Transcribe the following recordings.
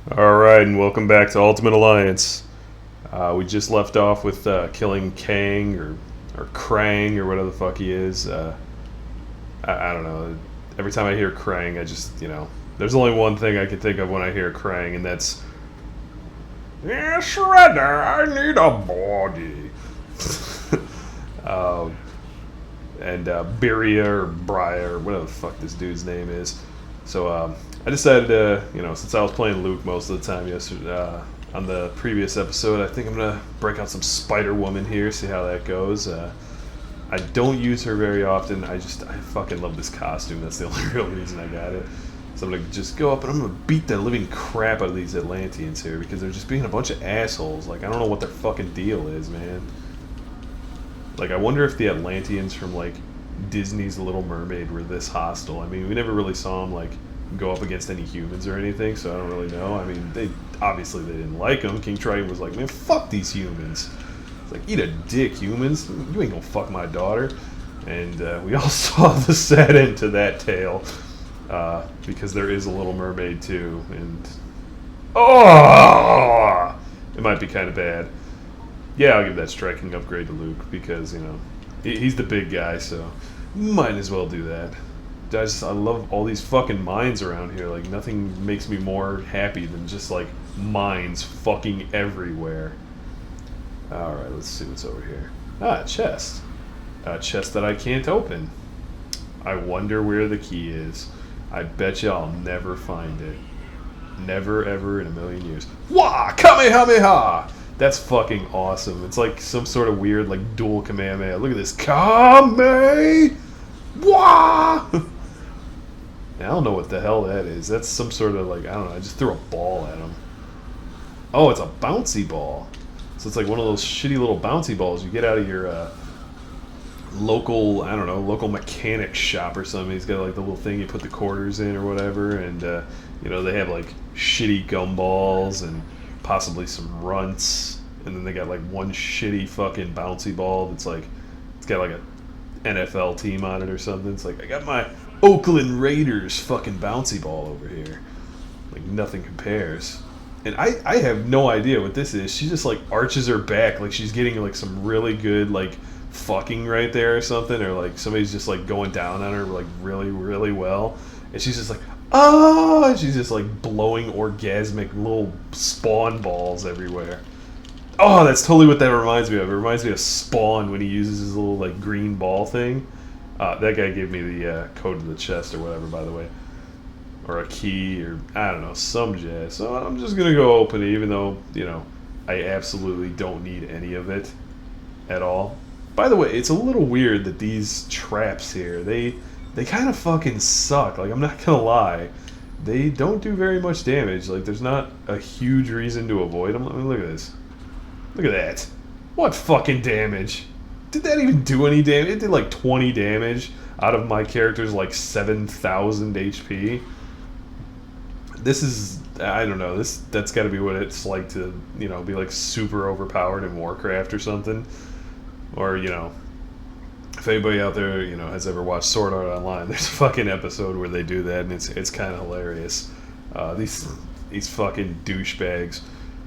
Alright, and welcome back to Ultimate Alliance. We just left off with killing Kang, or Krang, or whatever the fuck he is. I don't know. Every time I hear Krang, I just, there's only one thing I can think of when I hear Krang, and that's, yeah, Shredder, I need a body. um, and Beria, or Briar, or whatever the fuck this dude's name is. So, I decided to, since I was playing Luke most of the time yesterday, on the previous episode, I think I'm going to break out some Spider-Woman here, see how that goes. I don't use her very often. I fucking love this costume. That's the only real reason I got it. So I'm going to just go up and I'm going to beat the living crap out of these Atlanteans here because they're just being a bunch of assholes. Like, I don't know what their fucking deal is, man. Like, I wonder if the Atlanteans from, like, Disney's Little Mermaid were this hostile. I mean, we never really saw them, like, go up against any humans or anything, so I don't really know. I mean, they didn't like them. King Triton was like, man, fuck these humans. It's like, eat a dick, humans. You ain't gonna fuck my daughter. And we all saw the sad end to that tale, because there is a Little Mermaid too, and it might be kind of bad. Yeah, I'll give that striking upgrade to Luke because he's the big guy, so might as well do that. I love all these fucking mines around here. Like, nothing makes me more happy than just, like, mines fucking everywhere. Alright, let's see what's over here. Ah, a chest. A chest that I can't open. I wonder where the key is. I bet you I'll never find it. Never, ever in a million years. Wah! Kamehameha! That's fucking awesome. It's like some sort of weird, like, dual Kamehameha. Look at this. Kame! Wah! I don't know what the hell that is. That's some sort of, like, I don't know. I just threw a ball at him. Oh, it's a bouncy ball. So it's like one of those shitty little bouncy balls you get out of your local, I don't know, local mechanic shop or something. He's got, like, the little thing you put the quarters in or whatever. And, they have, like, shitty gumballs and possibly some runts. And then they got, like, one shitty fucking bouncy ball that's, like, it's got, like, a NFL team on it or something. It's like, I got my Oakland Raiders fucking bouncy ball over here. Like, nothing compares. And I have no idea what this is. She just, like, arches her back like she's getting, like, some really good, like, fucking right there or something. Or, like, somebody's just, like, going down on her, like, really, really well. And she's just like, oh! And she's just, like, blowing orgasmic little spawn balls everywhere. Oh, that's totally what that reminds me of. It reminds me of Spawn when he uses his little, like, green ball thing. That guy gave me the code to the chest or whatever, by the way. Or a key, or I don't know, some jazz. So I'm just going to go open it, even though, I absolutely don't need any of it at all. By the way, it's a little weird that these traps here, they kind of fucking suck. Like, I'm not going to lie. They don't do very much damage. Like, there's not a huge reason to avoid them. I mean, look at this. Look at that. What fucking damage? Did that even do any damage? It did like 20 damage out of my character's like 7,000 HP. This is, I don't know, that's got to be what it's like to, be like super overpowered in Warcraft or something. Or, if anybody out there, has ever watched Sword Art Online, there's a fucking episode where they do that and it's kind of hilarious. These fucking douchebags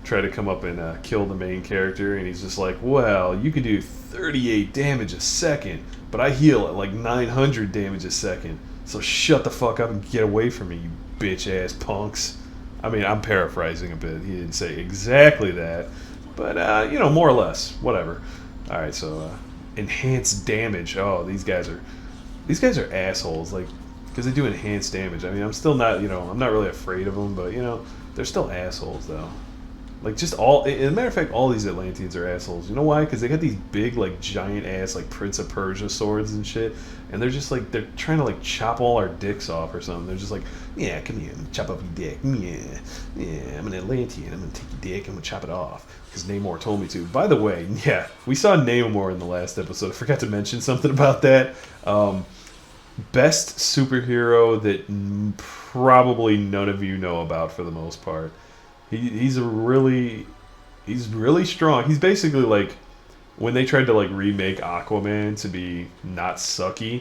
try to come up and kill the main character, and he's just like, well, you can do 38 damage a second, but I heal at like 900 damage a second, so shut the fuck up and get away from me, you bitch-ass punks. I mean, I'm paraphrasing a bit. He didn't say exactly that, but, more or less. Whatever. Alright, so, enhanced damage. Oh, these guys are assholes, like, because they do enhanced damage. I mean, I'm still not, I'm not really afraid of them, but, they're still assholes, though. Like, just all... As a matter of fact, all these Atlanteans are assholes. You know why? Because they got these big, like, giant-ass, like, Prince of Persia swords and shit. And they're just, like... They're trying to, like, chop all our dicks off or something. They're just like, yeah, come here. I'm gonna chop off your dick. Yeah, I'm an Atlantean. I'm gonna take your dick. I'm gonna chop it off. Because Namor told me to. By the way, yeah, we saw Namor in the last episode. I forgot to mention something about that. Best superhero that probably none of you know about for the most part. He's really strong. He's basically like when they tried to like remake Aquaman to be not sucky,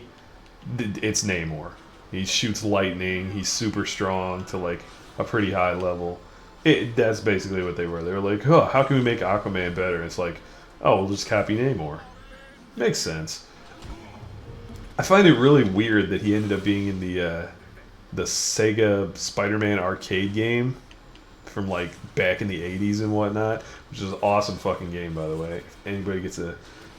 it's Namor. He shoots lightning. He's super strong to like a pretty high level. That's basically what they were. They were like, oh, how can we make Aquaman better? It's like, oh, we'll just copy Namor. Makes sense. I find it really weird that he ended up being in the Sega Spider-Man arcade game from like back in the 80s and whatnot, which is an awesome fucking game, by the way. If anybody gets a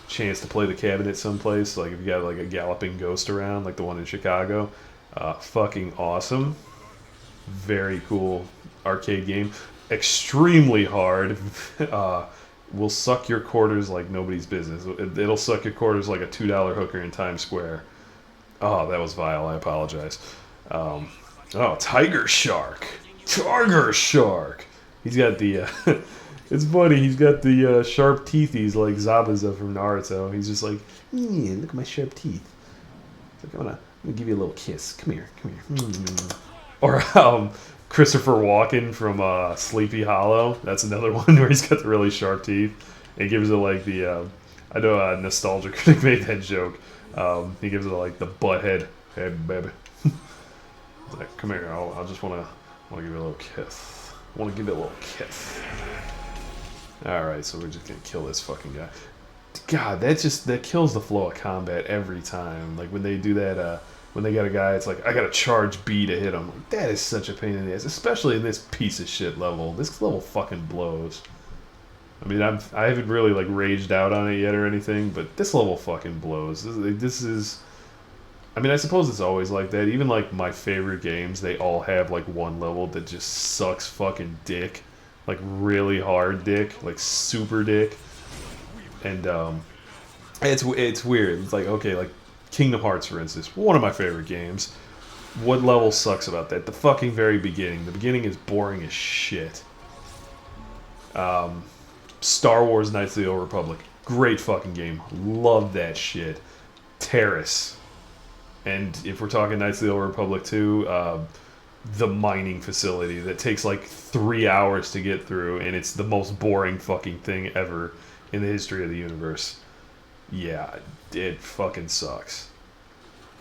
chance to play the cabinet someplace, like if you got like a galloping ghost around, like the one in Chicago, fucking awesome. Very cool arcade game. Extremely hard. Will suck your quarters like nobody's business. It'll suck your quarters like a $2 hooker in Times Square. Oh, that was vile. I apologize. Oh, Tiger Shark. Tiger Shark. He's got the. It's funny. He's got the sharp teethies like Zabuza from Naruto. He's just like, yeah, look at my sharp teeth. It's like, I'm gonna give you a little kiss. Come here, come here. Or Christopher Walken from Sleepy Hollow. That's another one where he's got the really sharp teeth. He gives it like the. I know Nostalgia Critic made that joke. He gives it like the butt head. Hey, baby. Like, come here. I just want to give you a little kiss. I want to give you a little kiss. All right, so we're just gonna kill this fucking guy. God, that kills the flow of combat every time. Like when they do that. When they got a guy, it's like, I got to charge B to hit him. Like, that is such a pain in the ass, especially in this piece of shit level. This level fucking blows. I mean, I haven't really, like, raged out on it yet or anything, but this level fucking blows. This is... I mean, I suppose it's always like that. Even, like, my favorite games, they all have, like, one level that just sucks fucking dick. Like, really hard dick. Like, super dick. And, it's weird. It's like, okay, like, Kingdom Hearts, for instance, one of my favorite games. What level sucks about that? The fucking very beginning. The beginning is boring as shit. Star Wars Knights of the Old Republic. Great fucking game. Love that shit. Terrace. And if we're talking Knights of the Old Republic 2, the mining facility that takes like 3 hours to get through, and it's the most boring fucking thing ever in the history of the universe. Yeah, it fucking sucks.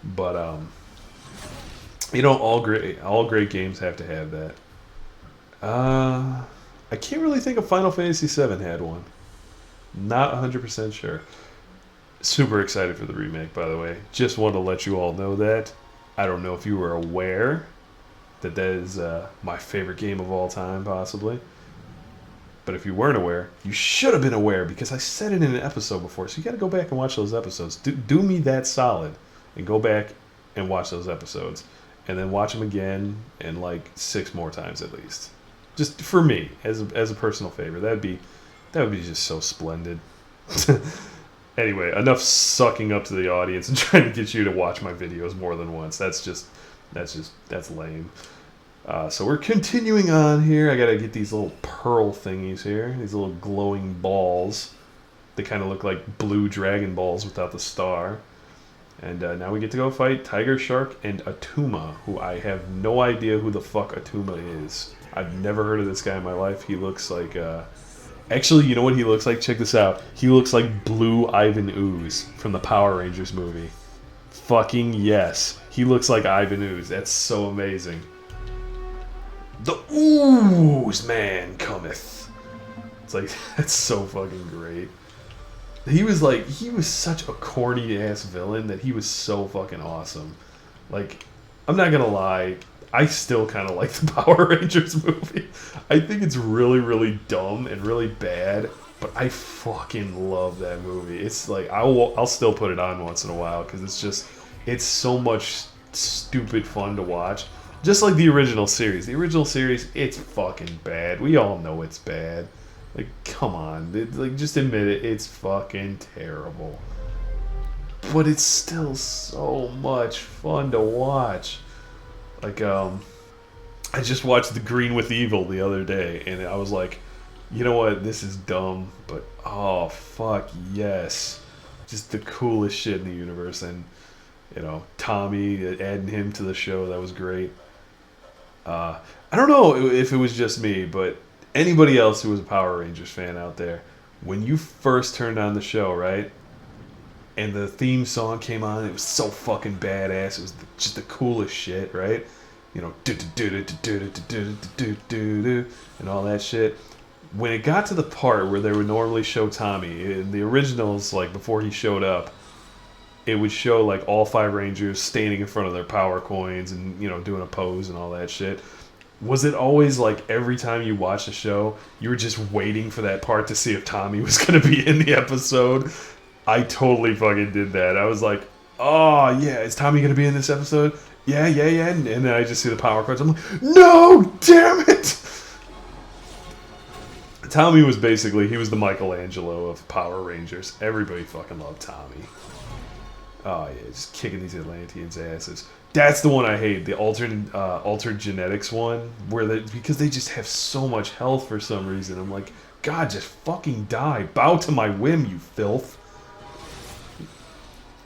But you know, all great games have to have that. I can't really think of Final Fantasy VII had one. Not 100% sure. Super excited for the remake, by the way. Just want to let you all know that. I don't know if you were aware that is my favorite game of all time, possibly. But if you weren't aware, you should have been aware because I said it in an episode before. So you got to go back and watch those episodes. Do me that solid and go back and watch those episodes. And then watch them again and like 6 more times at least. Just for me, as a personal favor. That would be just so splendid. Anyway, enough sucking up to the audience and trying to get you to watch my videos more than once. That's lame. So we're continuing on here. I gotta get these little pearl thingies here. These little glowing balls. They kind of look like blue Dragon Balls without the star. And now we get to go fight Tiger Shark and Atuma, who I have no idea who the fuck Atuma is. I've never heard of this guy in my life. He looks like... Actually, you know what he looks like? Check this out. He looks like Blue Ivan Ooze from the Power Rangers movie. Fucking yes. He looks like Ivan Ooze. That's so amazing. The Ooze Man cometh. It's like, that's so fucking great. He was such a corny ass villain that he was so fucking awesome. Like, I'm not gonna lie, I still kind of like the Power Rangers movie. I think it's really, really dumb and really bad, but I fucking love that movie. It's like, I'll still put it on once in a while because it's so much stupid fun to watch. Just like the original series. The original series, it's fucking bad. We all know it's bad. Like, come on. Just admit it. It's fucking terrible. But it's still so much fun to watch. Like, I just watched The Green with Evil the other day, and I was like, you know what? This is dumb, but oh, fuck yes. Just the coolest shit in the universe. And, you know, Tommy, adding him to the show, that was great. I don't know if it was just me, but anybody else who was a Power Rangers fan out there, when you first turned on the show, right, and the theme song came on, it was so fucking badass. It was just the coolest shit, right? you know, and all that shit. When it got to the part where they would normally show Tommy in the originals, like before he showed up, it would show like all 5 Rangers standing in front of their power coins and, you know, doing a pose and all that shit. Was it always like every time you watch a show, you were just waiting for that part to see if Tommy was going to be in the episode? I totally fucking did that. I was like, oh yeah, is Tommy going to be in this episode? Yeah. And then I just see the power cards. I'm like, no, damn it! Tommy was basically, he was the Michelangelo of Power Rangers. Everybody fucking loved Tommy. Oh yeah, just kicking these Atlanteans' asses. That's the one I hate, the altered genetics one, where because they just have so much health for some reason. I'm like, God, just fucking die. Bow to my whim, you filth.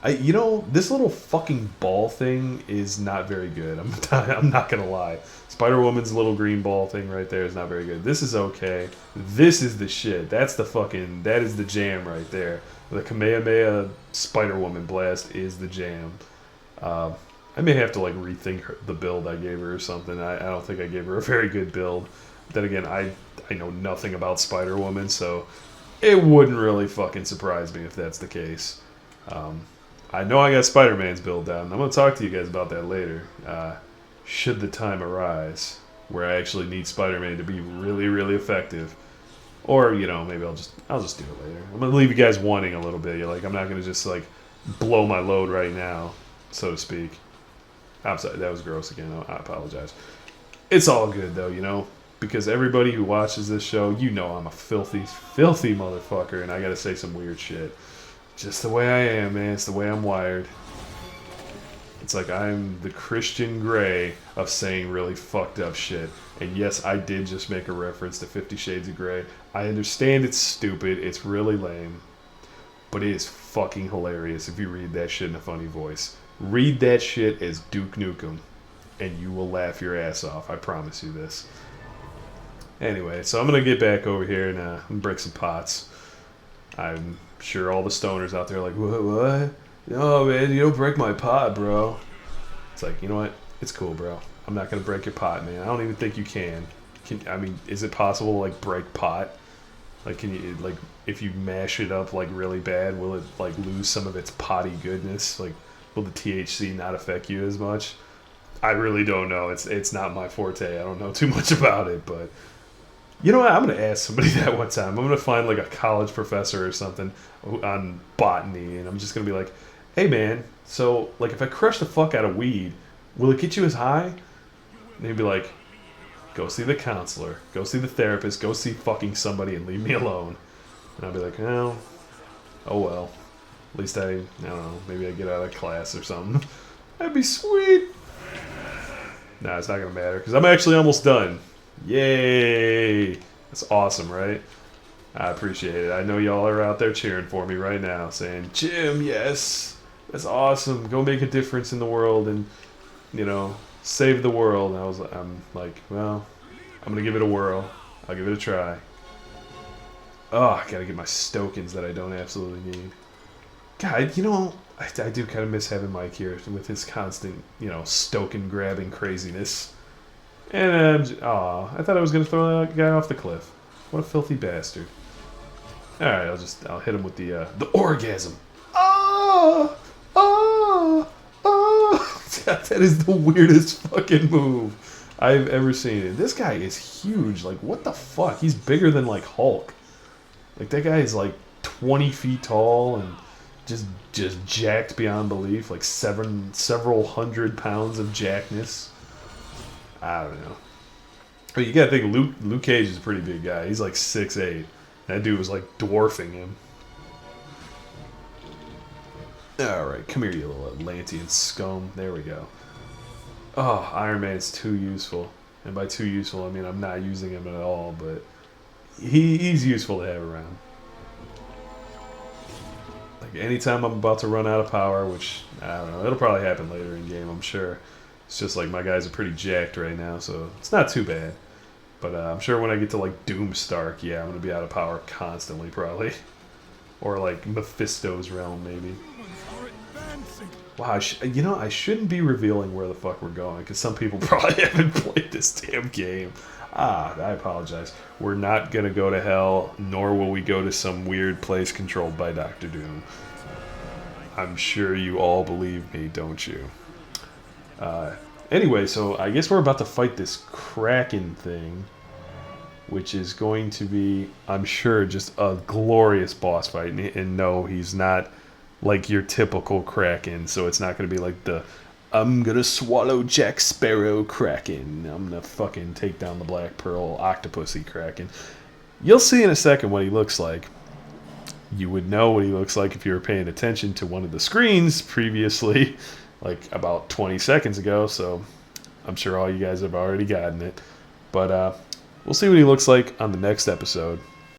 You know, this little fucking ball thing is not very good. I'm not gonna lie. Spider-Woman's little green ball thing right there is not very good. This is okay. This is the shit. That is the jam right there. The Kamehameha Spider-Woman blast is the jam. I may have to like rethink the build I gave her or something. I don't think I gave her a very good build. Then again, I know nothing about Spider-Woman, so it wouldn't really fucking surprise me if that's the case. I know I got Spider-Man's build down. I'm going to talk to you guys about that later. Should the time arise where I actually need Spider-Man to be really, really effective. Or, you know, maybe I'll just do it later. I'm going to leave you guys wanting a little bit. I'm not going to just, like, blow my load right now, so to speak. I'm sorry, that was gross again. I apologize. It's all good, though, you know? Because everybody who watches this show, you know I'm a filthy, filthy motherfucker, and I got to say some weird shit. Just the way I am, man. It's the way I'm wired. It's like I'm the Christian Grey of saying really fucked up shit. And yes, I did just make a reference to 50 Shades of Grey. I understand it's stupid. It's really lame. But it is fucking hilarious if you read that shit in a funny voice. Read that shit as Duke Nukem. And you will laugh your ass off. I promise you this. Anyway, so I'm going to get back over here and break some pots. I'm sure all the stoners out there are like, what? No, man, you don't break my pot, bro. It's like, you know what? It's cool, bro. I'm not going to break your pot, man. I don't even think you can. I mean, is it possible to, like, break pot? Like, can you, like, if you mash it up, like, really bad, will it, like, lose some of its potty goodness? Like, will the THC not affect you as much? I really don't know. It's not my forte. I don't know too much about it, but... You know what? I'm going to ask somebody that one time. I'm going to find, like, a college professor or something on botany, and I'm just going to be like, hey, man, so, like, if I crush the fuck out of weed, will it get you as high? And he'd be like, go see the counselor, go see the therapist, go see fucking somebody and leave me alone. And I'd be like, oh well. At least I don't know, maybe I get out of class or something. That'd be sweet. Nah, it's not going to matter, because I'm actually almost done. Yay! That's awesome, right? I appreciate it. I know y'all are out there cheering for me right now, saying, Jim, yes! That's awesome. Go make a difference in the world and, you know, save the world. And I'm like, well, I'm going to give it a whirl. I'll give it a try. Oh, I got to get my Stokins that I don't absolutely need. God, you know, I do kind of miss having Mike here with his constant, you know, Stokin grabbing craziness. And, I thought I was going to throw that guy off the cliff. What a filthy bastard. Alright, I'll hit him with the orgasm. Oh! Oh! Oh! That is the weirdest fucking move I've ever seen. This guy is huge. Like, what the fuck? He's bigger than, like, Hulk. Like, that guy is, like, 20 feet tall and just jacked beyond belief. Like, several hundred pounds of jackness. I don't know. But you gotta think Luke Cage is a pretty big guy. He's like 6'8". That dude was like dwarfing him. Alright, come here, you little Atlantean scum. There we go. Oh, Iron Man's too useful. And by too useful, I mean I'm not using him at all, but he's useful to have around. Like anytime I'm about to run out of power, which, I don't know, it'll probably happen later in game, I'm sure. It's just like my guys are pretty jacked right now, so it's not too bad. But I'm sure when I get to like Doomstark, yeah, I'm going to be out of power constantly, probably. Or like Mephisto's realm, maybe. Wow, I shouldn't be revealing where the fuck we're going because some people probably haven't played this damn game. I apologize. We're not gonna go to hell, nor will we go to some weird place controlled by Doctor Doom. I'm sure you all believe me, don't you? Anyway, so I guess we're about to fight this Kraken thing, which is going to be, I'm sure, just a glorious boss fight. And no, he's not like your typical Kraken, so it's not going to be like the I'm going to swallow Jack Sparrow Kraken. I'm going to fucking take down the Black Pearl Octopusy Kraken. You'll see in a second what he looks like. You would know what he looks like if you were paying attention to one of the screens previously, like about 20 seconds ago, so I'm sure all you guys have already gotten it. But we'll see what he looks like on the next episode.